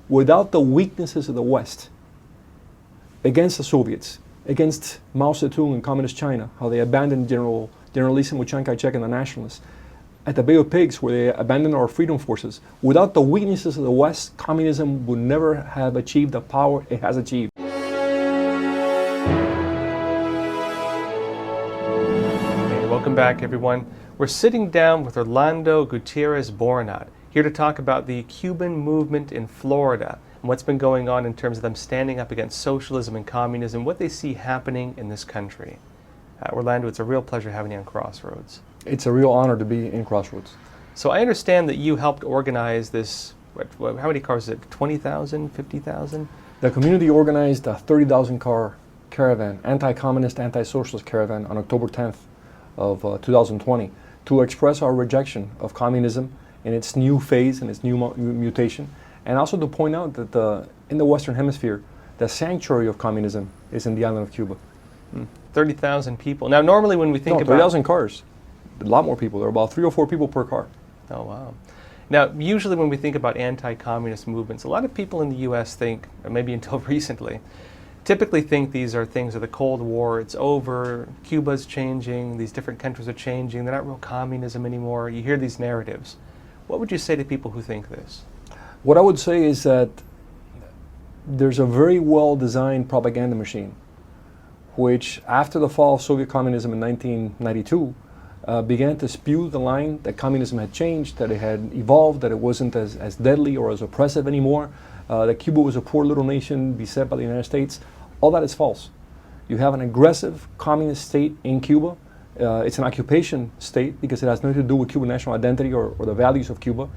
without the weaknesses of the West against the Soviets, against Mao Zedong and Communist China, how they abandoned Generalissimo with Chiang Kai-shek and the nationalists, at the Bay of Pigs, where they abandoned our freedom forces. Without the weaknesses of the West, communism would never have achieved the power it has achieved. Hey, welcome back, everyone. We're sitting down with Orlando Gutierrez-Boronat, here to talk about the Cuban movement in Florida and what's been going on in terms of them standing up against socialism and communism, what they see happening in this country. Orlando, it's a real pleasure having you on Crossroads. It's a real honor to be in Crossroads. So I understand that you helped organize this, how many cars is it, 20,000, 50,000? The community organized a 30,000 car caravan, anti-communist, anti-socialist caravan on October 10th of 2020 to express our rejection of communism in its new phase and its new mutation, and also to point out that in the Western Hemisphere, the sanctuary of communism is in the island of Cuba. 30,000 people. Now normally when we think about... 30,000 cars. A lot more people. There are about 3 or 4 people per car. Oh, wow. Now, usually when we think about anti-communist movements, a lot of people in the U.S. think, or maybe until recently, typically think these are things of the Cold War. It's over. Cuba's changing. These different countries are changing. They're not real communism anymore. You hear these narratives. What would you say to people who think this? What I would say is that there's a very well-designed propaganda machine, which after the fall of Soviet communism in 1992, began to spew the line that communism had changed, that it had evolved, that it wasn't as deadly or as oppressive anymore, that Cuba was a poor little nation beset by the United States. All that is false. You have an aggressive communist state in Cuba. It's an occupation state because it has nothing to do with Cuban national identity or the values of Cuba.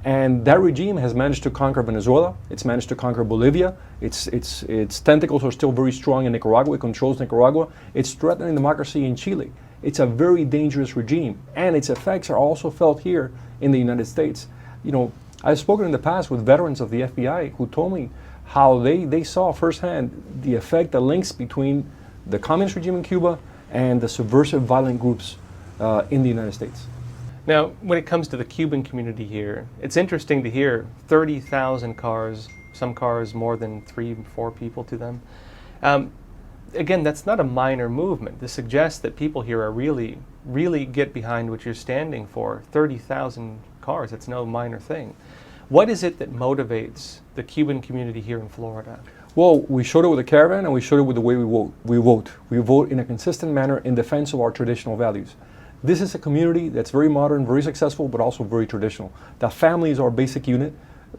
And that regime has managed to conquer Venezuela. It's managed to conquer Bolivia. Its tentacles are still very strong in Nicaragua. It controls Nicaragua. It's threatening democracy in Chile. It's a very dangerous regime, and its effects are also felt here in the United States. You know, I've spoken in the past with veterans of the FBI who told me how they saw firsthand the effect, the links between the communist regime in Cuba and the subversive violent groups in the United States. Now, when it comes to the Cuban community here, it's interesting to hear 30,000 cars, some cars more than 3 or 4 people to them. Again, that's not a minor movement. This suggests that people here are really get behind what you're standing for. 30,000 cars, it's no minor thing. What is it that motivates the Cuban community here in Florida? Well, we showed it with the caravan, and we showed it with the way we vote. We vote in a consistent manner in defense of our traditional values. This is a community that's very modern, very successful, but also very traditional. The family is our basic unit,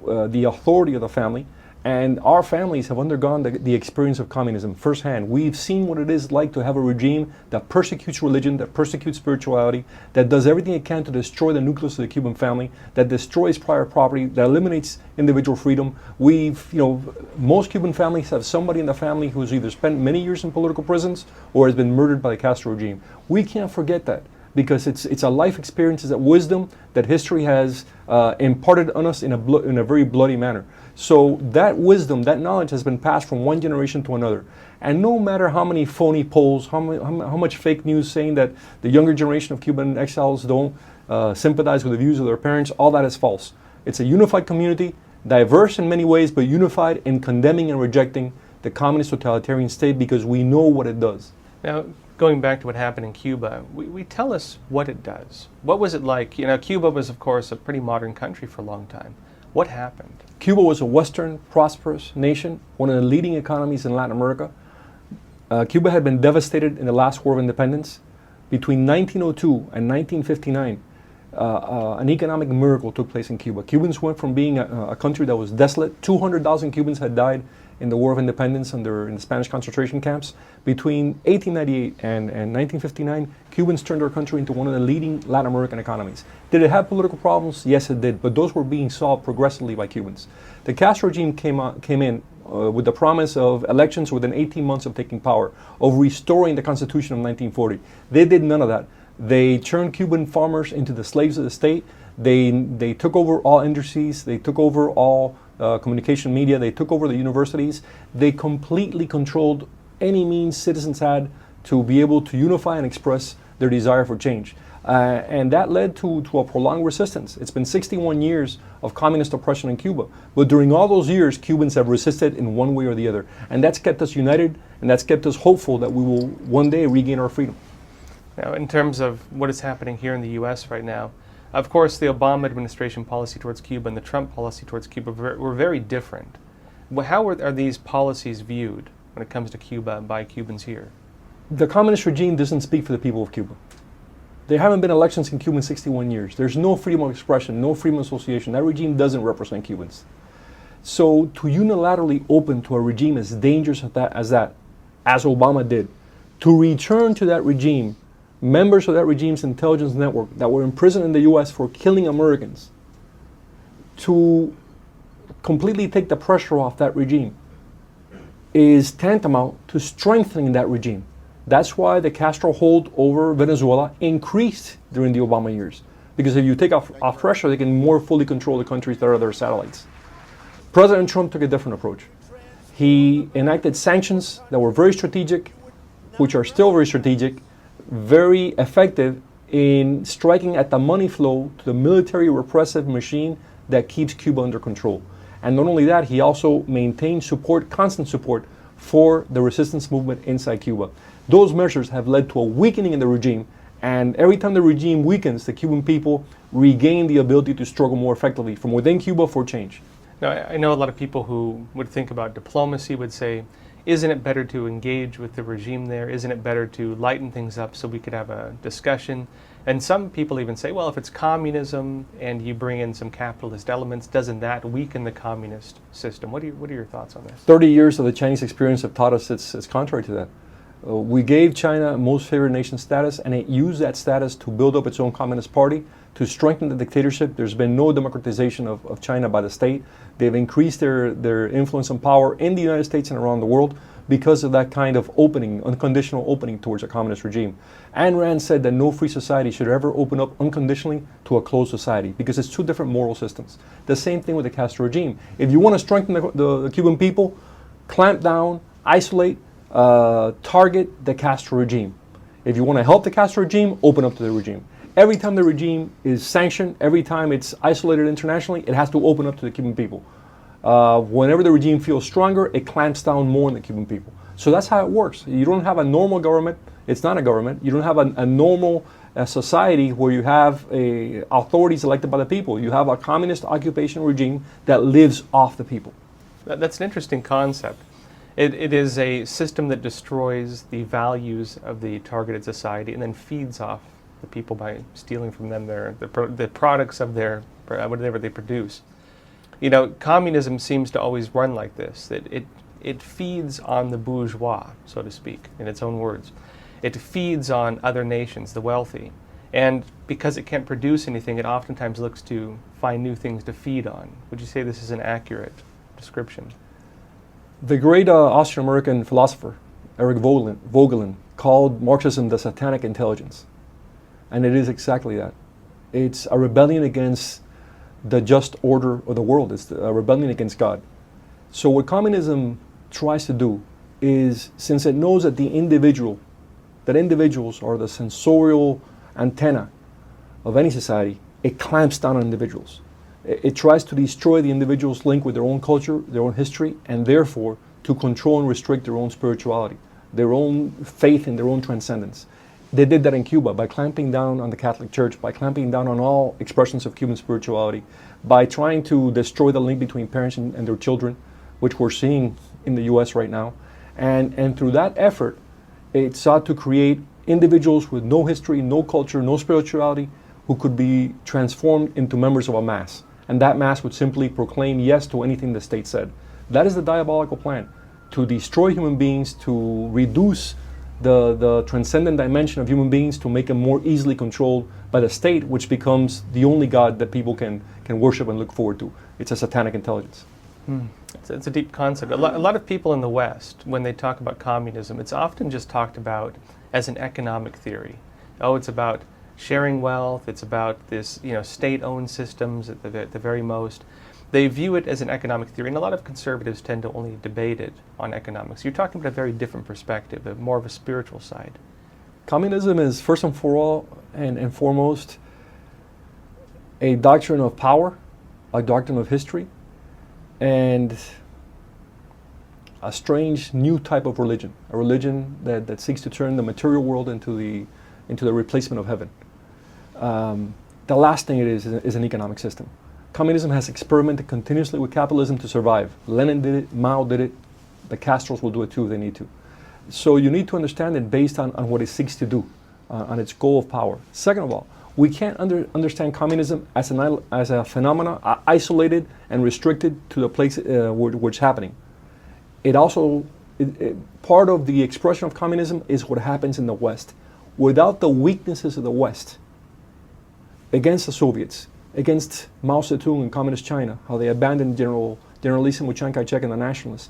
the authority of the family. And our families have undergone the experience of communism firsthand. We've seen what it is like to have a regime that persecutes religion, that persecutes spirituality, that does everything it can to destroy the nucleus of the Cuban family, that destroys private property, that eliminates individual freedom. Most Cuban families have somebody in the family who's either spent many years in political prisons or has been murdered by the Castro regime. We can't forget that, because it's a life experience, it's a wisdom that history has imparted on us in a very bloody manner. So that wisdom, that knowledge has been passed from one generation to another. And no matter how many phony polls, how much fake news saying that the younger generation of Cuban exiles don't sympathize with the views of their parents, all that is false. It's a unified community, diverse in many ways, but unified in condemning and rejecting the communist totalitarian state because we know what it does. Now, going back to what happened in Cuba, we tell us what it does. What was it like? You know, Cuba was, of course, a pretty modern country for a long time. What happened? Cuba was a Western, prosperous nation, one of the leading economies in Latin America. Cuba had been devastated in the last war of independence. Between 1902 and 1959, an economic miracle took place in Cuba. Cubans went from being a country that was desolate. 200,000 Cubans had died in the War of Independence in the Spanish concentration camps. Between 1898 and 1959, Cubans turned their country into one of the leading Latin American economies. Did it have political problems? Yes, it did, but those were being solved progressively by Cubans. The Castro regime came in with the promise of elections within 18 months of taking power, of restoring the Constitution of 1940. They did none of that. They turned Cuban farmers into the slaves of the state. They took over all industries. They took over all communication media. They took over the universities. They completely controlled any means citizens had to be able to unify and express their desire for change. And that led to a prolonged resistance. It's been 61 years of communist oppression in Cuba. But during all those years, Cubans have resisted in one way or the other. And that's kept us united, and that's kept us hopeful that we will one day regain our freedom. Now, in terms of what is happening here in the U.S. right now, of course, the Obama administration policy towards Cuba and the Trump policy towards Cuba were very different. How are these policies viewed when it comes to Cuba by Cubans here? The communist regime doesn't speak for the people of Cuba. There haven't been elections in Cuba in 61 years. There's no freedom of expression, no freedom of association. That regime doesn't represent Cubans. So to unilaterally open to a regime as dangerous as Obama did, to return to that regime members of that regime's intelligence network that were imprisoned in the U.S. for killing Americans, to completely take the pressure off that regime, is tantamount to strengthening that regime. That's why the Castro hold over Venezuela increased during the Obama years. Because if you take off pressure, they can more fully control the countries that are their satellites. President Trump took a different approach. He enacted sanctions that were very strategic, which are still very strategic, very effective in striking at the money flow to the military repressive machine that keeps Cuba under control. And not only that, he also maintained support, constant support, for the resistance movement inside Cuba. Those measures have led to a weakening in the regime, and every time the regime weakens, the Cuban people regain the ability to struggle more effectively from within Cuba for change. Now, I know a lot of people who would think about diplomacy would say, isn't it better to engage with the regime there? Isn't it better to lighten things up so we could have a discussion? And some people even say, well, if it's communism and you bring in some capitalist elements, doesn't that weaken the communist system? What are your thoughts on this? 30 years of the Chinese experience have taught us it's contrary to that. We gave China most favored nation status, and it used that status to build up its own communist party, to strengthen the dictatorship. There's been no democratization of China by the state. They've increased their influence and power in the United States and around the world because of that kind of opening, unconditional opening towards a communist regime. Ayn Rand said that no free society should ever open up unconditionally to a closed society because it's two different moral systems. The same thing with the Castro regime. If you want to strengthen the Cuban people, clamp down, isolate, target the Castro regime. If you want to help the Castro regime, open up to the regime. Every time the regime is sanctioned, every time it's isolated internationally, it has to open up to the Cuban people. Whenever the regime feels stronger, it clamps down more on the Cuban people. So that's how it works. You don't have a normal government. It's not a government. You don't have a normal society where you have authorities elected by the people. You have a communist occupation regime that lives off the people. That's an interesting concept. It is a system that destroys the values of the targeted society and then feeds off the people by stealing from them the products of their whatever they produce. You know, communism seems to always run like this. That it feeds on the bourgeois, so to speak, in its own words. It feeds on other nations, the wealthy, and because it can't produce anything, it oftentimes looks to find new things to feed on. Would you say this is an accurate description? The great Austrian-American philosopher, Eric Vogelin, called Marxism the Satanic intelligence. And it is exactly that. It's a rebellion against the just order of the world. It's a rebellion against God. So what communism tries to do is, since it knows that individuals are the sensorial antenna of any society, it clamps down on individuals. It tries to destroy the individual's link with their own culture, their own history, and therefore to control and restrict their own spirituality, their own faith in their own transcendence. They did that in Cuba by clamping down on the Catholic Church, by clamping down on all expressions of Cuban spirituality, by trying to destroy the link between parents and their children, which we're seeing in the U.S. right now. And through that effort, it sought to create individuals with no history, no culture, no spirituality, who could be transformed into members of a mass. And that mass would simply proclaim yes to anything the state said. That is the diabolical plan, to destroy human beings, to reduce the transcendent dimension of human beings, to make them more easily controlled by the state, which becomes the only God that people can worship and look forward to. It's a satanic intelligence. It's a deep concept. A lot of people in the West, when they talk about communism, it's often just talked about as an economic theory. Oh, it's about sharing wealth, it's about this, state-owned systems at the very most. They view it as an economic theory, and a lot of conservatives tend to only debate it on economics. You're talking about a very different perspective, more of a spiritual side. Communism is, first and and foremost a doctrine of power, a doctrine of history, and a strange new type of religion, a religion that seeks to turn the material world into the replacement of heaven. The last thing it is an economic system. Communism has experimented continuously with capitalism to survive. Lenin did it, Mao did it, the Castros will do it too if they need to. So you need to understand it based on what it seeks to do, on its goal of power. Second of all, we can't understand communism as a phenomena isolated and restricted to the place where it's happening. It also, part of the expression of communism is what happens in the West. Without the weaknesses of the West, against the Soviets, against Mao Zedong and Communist China, how they abandoned Generalissimo with Chiang Kai-shek and the nationalists,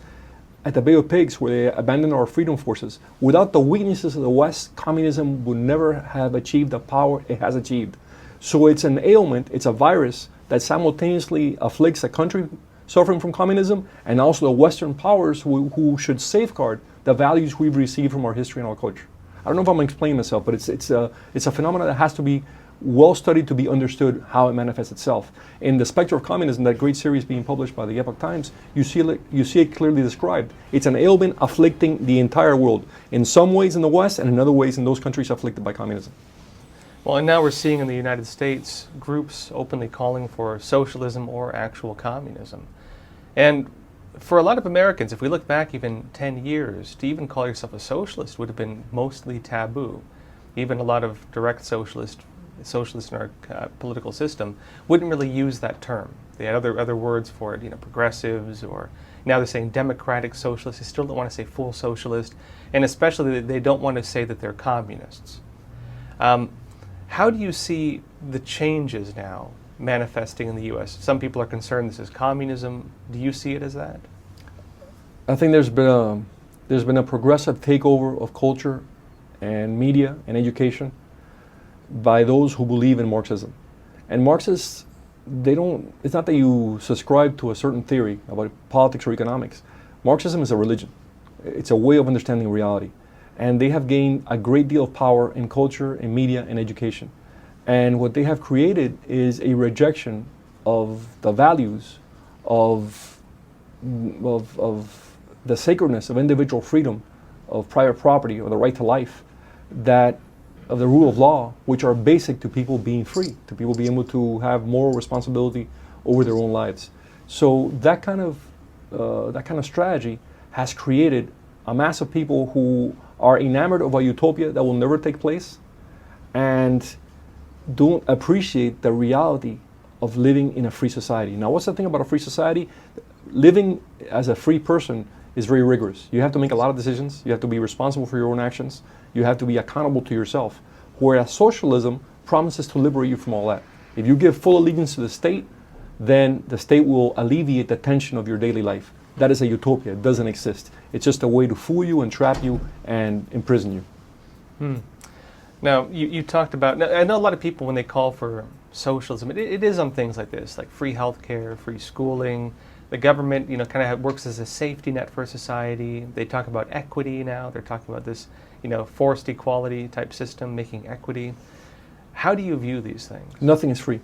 at the Bay of Pigs, where they abandoned our freedom forces. Without the weaknesses of the West, communism would never have achieved the power it has achieved. So it's an ailment, it's a virus that simultaneously afflicts a country suffering from communism and also the Western powers who should safeguard the values we've received from our history and our culture. I don't know if I'm explaining myself, but it's a phenomenon that has to be well studied to be understood how it manifests itself. In The Spectre of Communism, that great series being published by the Epoch Times, you see it clearly described. It's an ailment afflicting the entire world, in some ways in the West and in other ways in those countries afflicted by communism. Well, and now we're seeing in the United States groups openly calling for socialism or actual communism. And for a lot of Americans, if we look back even 10 years, to even call yourself a socialist would have been mostly taboo. Even a lot of direct socialists in our political system wouldn't really use that term. They had other words for it, progressives, or now they're saying democratic socialists. They still don't want to say full socialist, and especially they don't want to say that they're communists. How do you see the changes now manifesting in the U.S.? Some people are concerned this is communism. Do you see it as that? I think there's been a progressive takeover of culture and media and education by those who believe in Marxism. And Marxists, it's not that you subscribe to a certain theory about politics or economics. Marxism is a religion. It's a way of understanding reality. And they have gained a great deal of power in culture, in media, and education. And what they have created is a rejection of the values of the sacredness of individual freedom, of private property, or the right to life, of the rule of law, which are basic to people being free, to people being able to have moral responsibility over their own lives. So that kind of strategy has created a mass of people who are enamored of a utopia that will never take place and don't appreciate the reality of living in a free society. Now, what's the thing about a free society? Living as a free person is very rigorous. You have to make a lot of decisions. You have to be responsible for your own actions. You have to be accountable to yourself. Whereas socialism promises to liberate you from all that. If you give full allegiance to the state, then the state will alleviate the tension of your daily life. That is a utopia. It doesn't exist. It's just a way to fool you and trap you and imprison you. Now, you talked about, I know a lot of people when they call for socialism, it is on things like this, like free healthcare, free schooling. The government, kind of works as a safety net for society. They talk about equity now. They're talking about this, forced equality type system, making equity. How do you view these things? Nothing is free.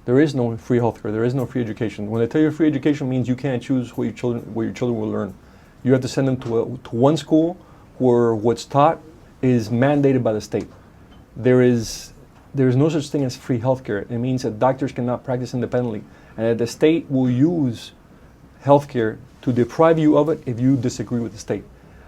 There is no free healthcare. There is no free education. When they tell you free education means you can't choose what your children will learn. You have to send them to one school where what's taught is mandated by the state. There is no such thing as free healthcare. It means that doctors cannot practice independently, and that the state will use healthcare to deprive you of it if you disagree with the state.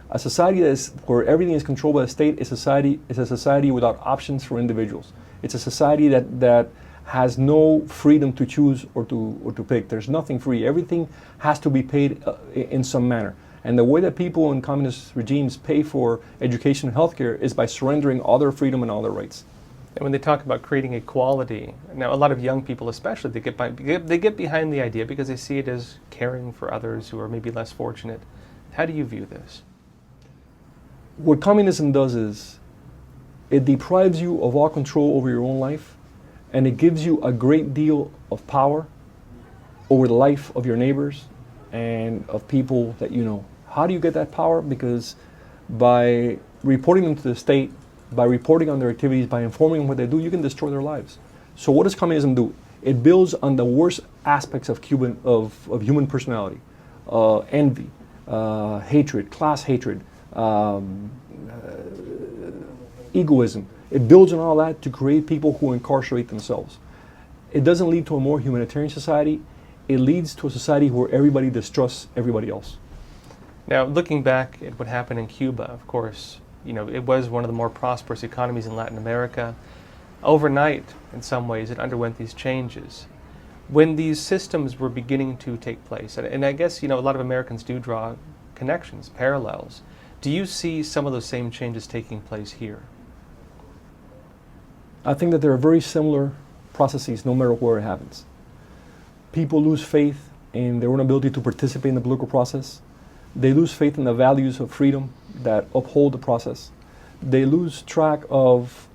A society where everything is controlled by the state is a society without options for individuals. It's a society that has no freedom to choose or to pick. There's nothing free. Everything has to be paid in some manner. And the way that people in communist regimes pay for education and healthcare is by surrendering all their freedom and all their rights. And when they talk about creating equality, now a lot of young people especially, they get behind the idea because they see it as caring for others who are maybe less fortunate. How do you view this? What communism does is it deprives you of all control over your own life, and it gives you a great deal of power over the life of your neighbors and of people that you know. How do you get that power? Because by reporting them to the state by reporting on their activities, by informing them what they do, you can destroy their lives. So what does communism do? It builds on the worst aspects of human personality, envy, hatred, class hatred, egoism. It builds on all that to create people who incarcerate themselves. It doesn't lead to a more humanitarian society. It leads to a society where everybody distrusts everybody else. Now, looking back at what happened in Cuba, of course, it was one of the more prosperous economies in Latin America. Overnight, in some ways, it underwent these changes. When these systems were beginning to take place, and I guess, a lot of Americans do draw connections, parallels, do you see some of those same changes taking place here? I think that there are very similar processes no matter where it happens. People lose faith in their own ability to participate in the political process. They lose faith in the values of freedom that uphold the process. They lose track of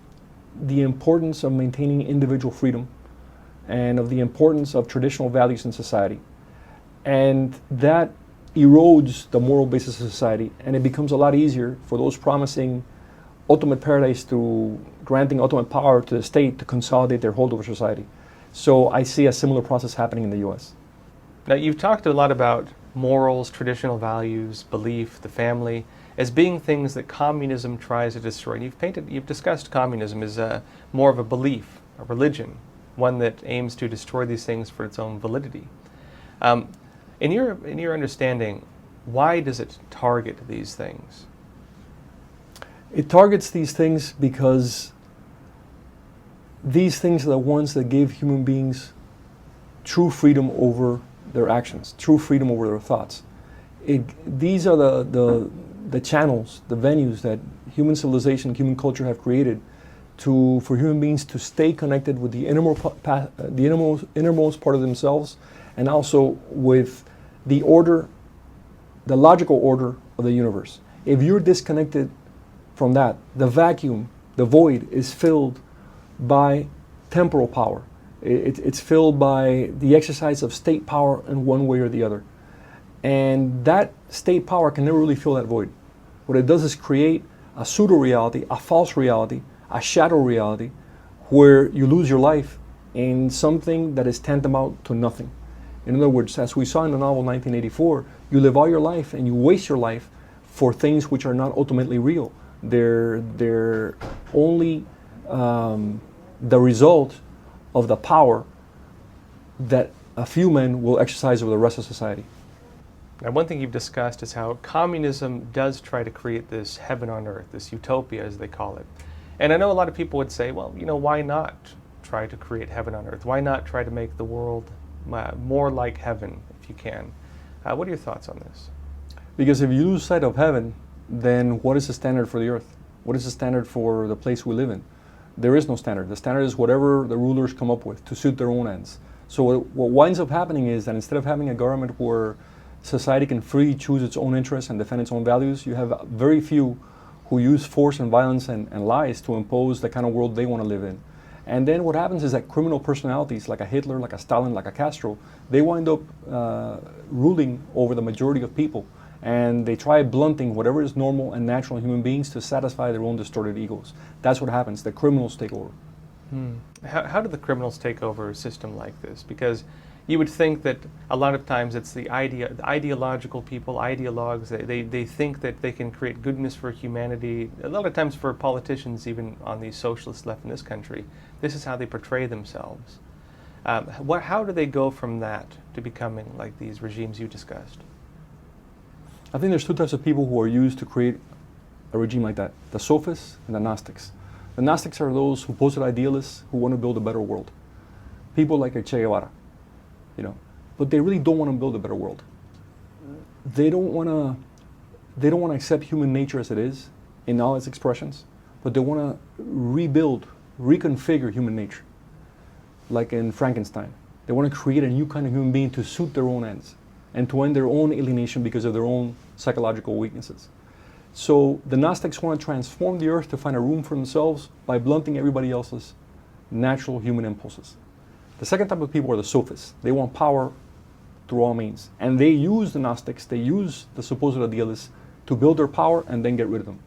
the importance of maintaining individual freedom and of the importance of traditional values in society. And that erodes the moral basis of society, and it becomes a lot easier for those promising ultimate paradise to granting ultimate power to the state to consolidate their hold over society. So I see a similar process happening in the US. Now, you've talked a lot about morals, traditional values, belief, the family, as being things that communism tries to destroy. And you've discussed communism as more of a belief, a religion, one that aims to destroy these things for its own validity. In your understanding, why does it target these things? It targets these things because these things are the ones that give human beings true freedom over their actions, true freedom over their thoughts. These are the channels, the venues that human civilization, human culture have created for human beings to stay connected with the innermost part of themselves, and also with the order, the logical order of the universe. If you're disconnected from that, the vacuum, the void is filled by temporal power. It's filled by the exercise of state power in one way or the other. And that state power can never really fill that void. What it does is create a pseudo-reality, a false reality, a shadow reality, where you lose your life in something that is tantamount to nothing. In other words, as we saw in the novel 1984, you live all your life and you waste your life for things which are not ultimately real. They're only the result of the power that a few men will exercise over the rest of society. Now, one thing you've discussed is how communism does try to create this heaven on earth, this utopia as they call it. And I know a lot of people would say, well, why not try to create heaven on earth? Why not try to make the world more like heaven if you can? What are your thoughts on this? Because if you lose sight of heaven, then what is the standard for the earth? What is the standard for the place we live in? There is no standard. The standard is whatever the rulers come up with to suit their own ends. So what winds up happening is that instead of having a government where society can freely choose its own interests and defend its own values, you have very few who use force and violence and lies to impose the kind of world they want to live in. And then what happens is that criminal personalities like a Hitler, like a Stalin, like a Castro, they wind up ruling over the majority of people. And they try blunting whatever is normal and natural in human beings to satisfy their own distorted egos. That's what happens. The criminals take over. How do the criminals take over a system like this? Because you would think that a lot of times it's the ideological people, ideologues, they think that they can create goodness for humanity. A lot of times for politicians, even on the socialist left in this country, this is how they portray themselves. How do they go from that to becoming like these regimes you discussed? I think there's two types of people who are used to create a regime like that: the sophists and the Gnostics. The Gnostics are those supposed idealists who want to build a better world. People like Che Guevara, but they really don't want to build a better world. They don't want to accept human nature as it is in all its expressions, but they want to rebuild, reconfigure human nature, like in Frankenstein. They want to create a new kind of human being to suit their own ends and to end their own alienation because of their own psychological weaknesses. So the Gnostics want to transform the earth to find a room for themselves by blunting everybody else's natural human impulses. The second type of people are the sophists. They want power through all means. And they use the Gnostics, they use the supposed idealists to build their power and then get rid of them.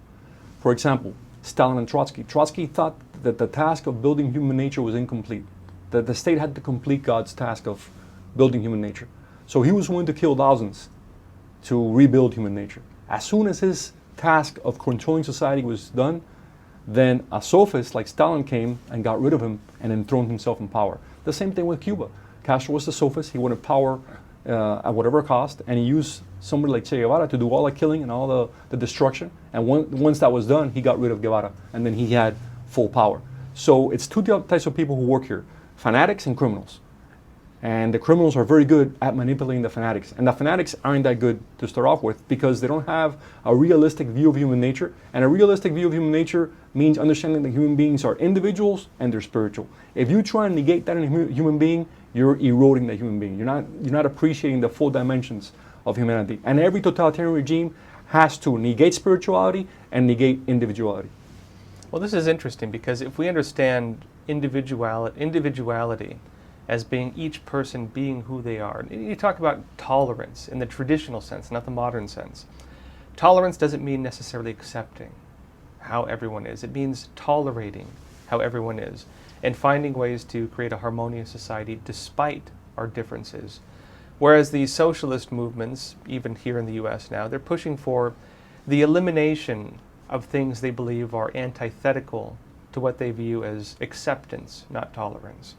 For example, Stalin and Trotsky. Trotsky thought that the task of building human nature was incomplete, that the state had to complete God's task of building human nature. So he was willing to kill thousands to rebuild human nature. As soon as his task of controlling society was done, then a sophist like Stalin came and got rid of him and enthroned himself in power. The same thing with Cuba. Castro was the sophist. He wanted power at whatever cost, and he used somebody like Che Guevara to do all the killing and all the destruction. And once that was done, he got rid of Guevara, and then he had full power. So it's two types of people who work here: fanatics and criminals. And the criminals are very good at manipulating the fanatics. And the fanatics aren't that good to start off with because they don't have a realistic view of human nature. And a realistic view of human nature means understanding that human beings are individuals and they're spiritual. If you try and negate that in a human being, you're eroding that human being. You're not appreciating the full dimensions of humanity. And every totalitarian regime has to negate spirituality and negate individuality. Well, this is interesting because if we understand individuality as being each person being who they are. You talk about tolerance in the traditional sense, not the modern sense. Tolerance doesn't mean necessarily accepting how everyone is. It means tolerating how everyone is and finding ways to create a harmonious society despite our differences. Whereas the socialist movements, even here in the US now, they're pushing for the elimination of things they believe are antithetical to what they view as acceptance, not tolerance.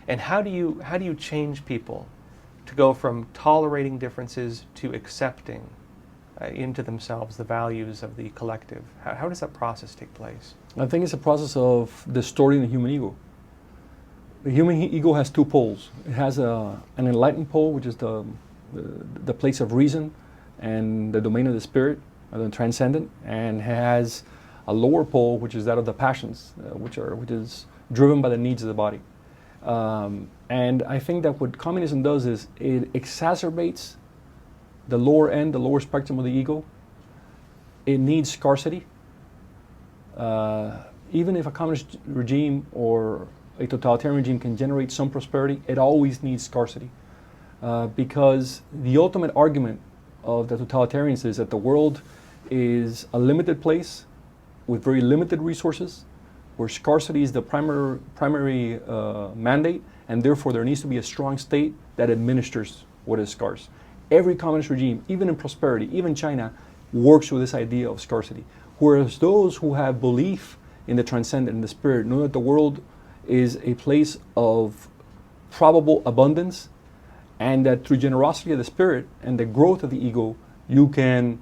And how do you change people to go from tolerating differences to accepting into themselves the values of the collective? How does that process take place? I think it's a process of distorting the human ego. The human ego has two poles. It has an enlightened pole, which is the place of reason and the domain of the spirit, or the transcendent, and has a lower pole, which is that of the passions, which is driven by the needs of the body. And I think that what communism does is it exacerbates the lower end, the lower spectrum of the ego. It needs scarcity. Even if a communist regime or a totalitarian regime can generate some prosperity, it always needs scarcity. Because the ultimate argument of the totalitarians is that the world is a limited place with very limited resources, where scarcity is the primary mandate, and therefore there needs to be a strong state that administers what is scarce. Every communist regime, even in prosperity, even China, works with this idea of scarcity. Whereas those who have belief in the transcendent, in the spirit, know that the world is a place of probable abundance, and that through generosity of the spirit and the growth of the ego, you can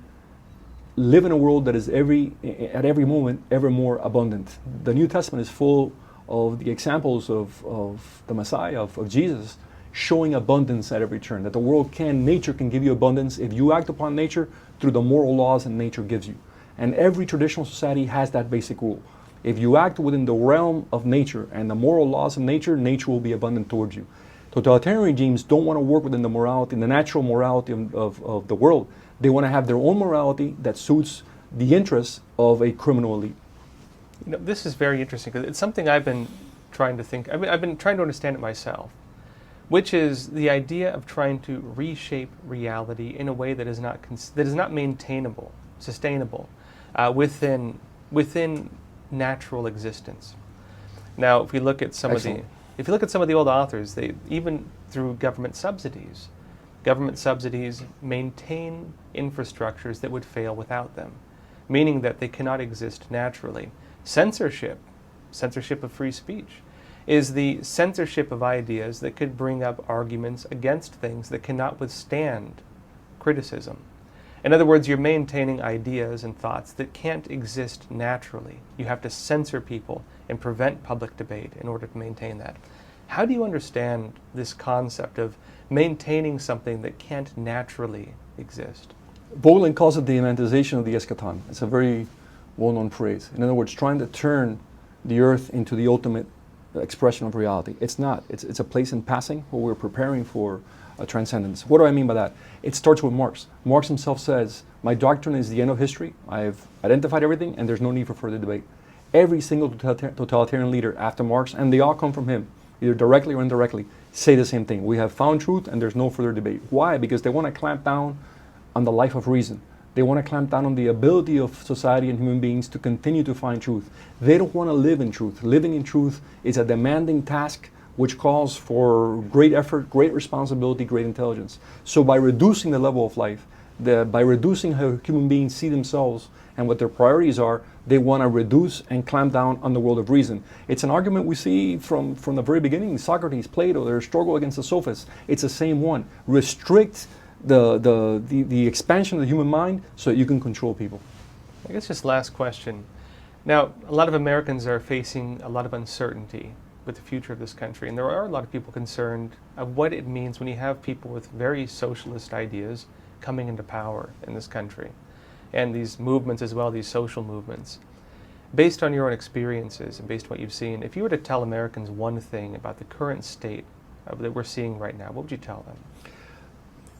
live in a world that is at every moment ever more abundant. The New Testament is full of the examples of the Messiah, of Jesus, showing abundance at every turn. That the world nature can give you abundance if you act upon nature through the moral laws that nature gives you. And every traditional society has that basic rule. If you act within the realm of nature and the moral laws of nature, nature will be abundant towards you. Totalitarian regimes don't want to work within the morality, the natural morality of the world. They want to have their own morality that suits the interests of a criminal elite. You know, this is very interesting because it's something I've been trying to think. I've been trying to understand it myself, which is the idea of trying to reshape reality in a way that is not maintainable, sustainable, within natural existence. Now, if we look at some of the old authors, they even through government subsidies maintain infrastructures that would fail without them, meaning that they cannot exist naturally. Censorship of free speech, is the censorship of ideas that could bring up arguments against things that cannot withstand criticism. In other words, you're maintaining ideas and thoughts that can't exist naturally. You have to censor people and prevent public debate in order to maintain that. How do you understand this concept of maintaining something that can't naturally exist? Vogelin calls it the Imanitization of the theeschaton. It's a very well-known phrase. In other words, trying to turn the earth into the ultimate expression of reality. It's not. It's a place in passing where we're preparing for a transcendence. What do I mean by that? It starts with Marx. Marx himself says, my doctrine is the end of history. I've identified everything and there's no need for further debate. Every single totalitarian leader after Marx, and they all come from him, either directly or indirectly, say the same thing. We have found truth and there's no further debate. Why? Because they want to clamp down on the life of reason. They want to clamp down on the ability of society and human beings to continue to find truth. They don't want to live in truth. Living in truth is a demanding task which calls for great effort, great responsibility, great intelligence. So by reducing the level of life, by reducing how human beings see themselves and what their priorities are, they want to reduce and clamp down on the world of reason. It's an argument we see from the very beginning. Socrates, Plato, their struggle against the sophists. It's the same one. Restrict the expansion of the human mind so that you can control people. I guess just last question. Now, a lot of Americans are facing a lot of uncertainty with the future of this country, and there are a lot of people concerned of what it means when you have people with very socialist ideas coming into power in this country, and these movements as well, these social movements. Based on your own experiences and based on what you've seen, if you were to tell Americans one thing about the current state that we're seeing right now, what would you tell them?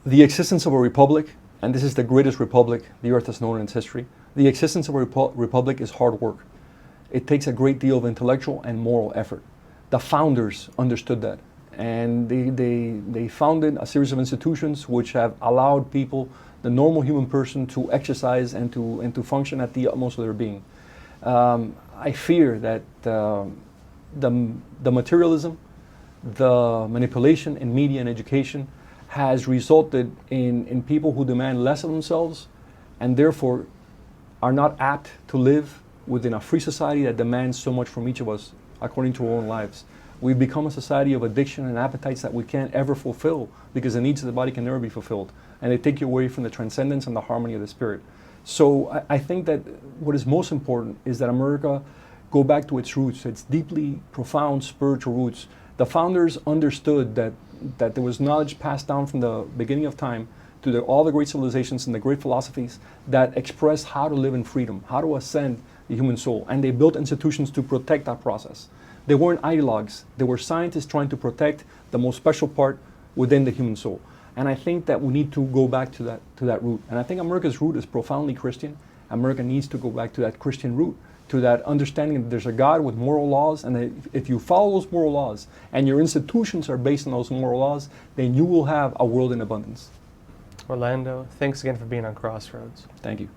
The existence of a republic, and this is the greatest republic the earth has known in its history, the existence of a republic is hard work. It takes a great deal of intellectual and moral effort. The founders understood that, and they founded a series of institutions which have allowed people, the normal human person, to exercise and to function at the utmost of their being. I fear that the materialism, the manipulation in media and education has resulted in people who demand less of themselves and therefore are not apt to live within a free society that demands so much from each of us according to our own lives. We've become a society of addiction and appetites that we can't ever fulfill because the needs of the body can never be fulfilled, and they take you away from the transcendence and the harmony of the spirit. So I think that what is most important is that America go back to its roots, its deeply profound spiritual roots. The founders understood that there was knowledge passed down from the beginning of time to all the great civilizations and the great philosophies that expressed how to live in freedom, how to ascend the human soul. And they built institutions to protect that process. They weren't ideologues. They were scientists trying to protect the most special part within the human soul. And I think that we need to go back to that root. And I think America's root is profoundly Christian. America needs to go back to that Christian root, to that understanding that there's a God with moral laws, and that if you follow those moral laws and your institutions are based on those moral laws, then you will have a world in abundance. Orlando, thanks again for being on Crossroads. Thank you.